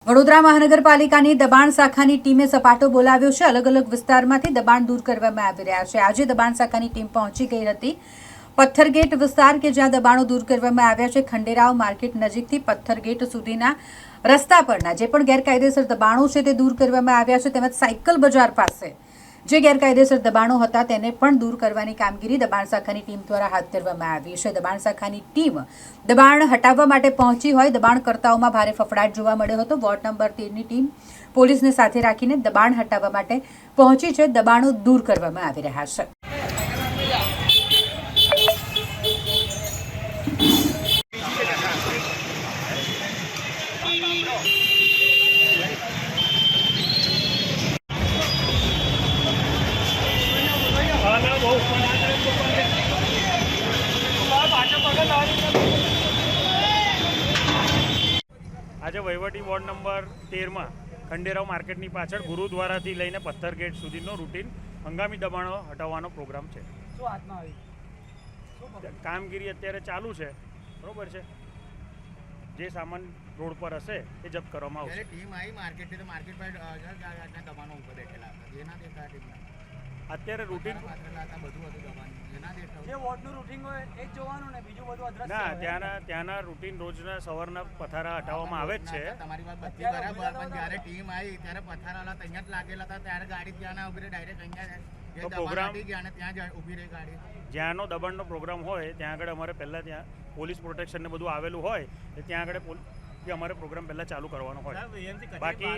વડોદરા મહાનગરપાલિકાની દબાણ શાખાની ટીમે સપાટો બોલાવ્યો છે। અલગ અલગ વિસ્તારમાંથી દબાણ દૂર કરવામાં આવી રહ્યા છે। આજે દબાણ શાખાની ટીમ પહોંચી ગઈ હતી પથ્થરગેટ વિસ્તાર કે જ્યાં દબાણો દૂર કરવામાં આવ્યા છે। ખંડેરાવ માર્કેટ નજીકથી પથ્થરગેટ સુધીના રસ્તા પરના જે પણ ગેરકાયદેસર દબાણો છે તે દૂર કરવામાં આવ્યા છે। તેમજ સાયકલ બજાર પાસે જે ગેરકાયદેસર દબાણો હતા તેને પણ દૂર કરવાની કામગીરી દબાણ શાખાની ટીમ દ્વારા હાથ ધરવામાં આવી છે। દબાણ શાખાની ટીમ દબાણ હટાવવા માટે પહોંચી હોય દબાણકર્તાઓમાં ભારે ફફડાટ જોવા મળ્યો હતો। વોર્ડ નંબર 13ની ટીમ પોલીસને સાથે રાખીને દબાણ હટાવવા માટે પહોંચી છે। દબાણો દૂર કરવામાં આવી રહ્યા છે। આજે વહીવટી વોર્ડ નંબર 13માં ખંડેરાવ માર્કેટની પાછળ ગુરુદ્વારાથી લઈને પથ્થરગેટ સુધીનો રૂટીન હંગામી દબાણો હટાવવાનો પ્રોગ્રામ છે। કામગીરી અત્યારે ચાલુ છે, બરોબર છે। જે સામાન રોડ પર હશે એ જપ્ત કરવામાં આવશે। ટીમ આવી માર્કેટ તો માર્કેટ પર દબાણો ઉપર બેઠેલા હતા, એના દેખા ટીમના અત્યારે રૂટીન બધું હતું દબાણ એના દેખા જે વોર્ડનું રૂટીન હોય એ જ જોવાનું ને બીજું બધું અદ્રશ્ય ના ત્યાંના રૂટીન રોજના સવારના પથારા હટાવવામાં આવે જ છે। તમારી વાત બધી બરાબર, પણ જ્યારે ટીમ આવી ત્યારે પથારાલા ત્યાં જ લાગેલા હતા, ત્યારે ગાડી ત્યાં ના ઉભી રહી, ડાયરેક્ટ અહીંયા તો પ્રોગ્રામ ગયા ને ત્યાં જ ઊભી રહી ગાડી। જ્યાંનો દબાણનો પ્રોગ્રામ હોય ત્યાં આગળ અમારે પહેલાં ત્યાં પોલીસ પ્રોટેક્શન ને બધું આવેલું હોય તો ત્યાં આગળ અમારે પ્રોગ્રામ પહેલાં ચાલુ કરવાનો હોય। બાકી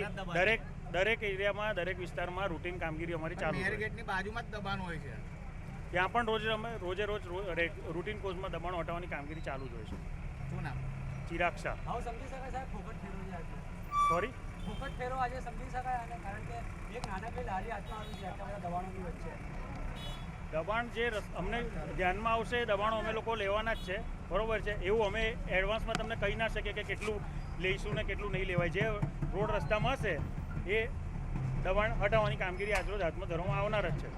દરેક એરિયામાં દરેક વિસ્તારમાં રૂટીન કામગીરી અમારી ચાલુ છે। ગેટની બાજુમાં જ દબાણ હોય છે, ત્યાં પણ અમે રોજે રોજ રૂટીન કોર્સમાં દબાણો હટાવવાની કામગીરી ચાલુ જ હોય છે। શું નામ? ચિરાગ શાહ। હવે સમજી શકાય સાહેબ ફોકટ ફેરો છે આજે, સોરી ફોકટ ફેરો આજે સમજી શકાય અને કારણ કે એક નાનકડી લારી હાથમાં આવી છે આટલા બધા દબાણોની વચ્ચે દબાણ જે અમને ધ્યાનમાં આવશે એ દબાણો અમે લોકો લેવાના જ છે, બરોબર છે। એવું અમે એડવાન્સમાં તમને કહી ના શકીએ કે કેટલું લઈશું ને કેટલું નહીં લેવાય। જે રોડ રસ્તામાં હશે એ દબાણ હટાવવાની કામગીરી આજરોજ હાથમાં ધરવામાં આવનાર જ છે।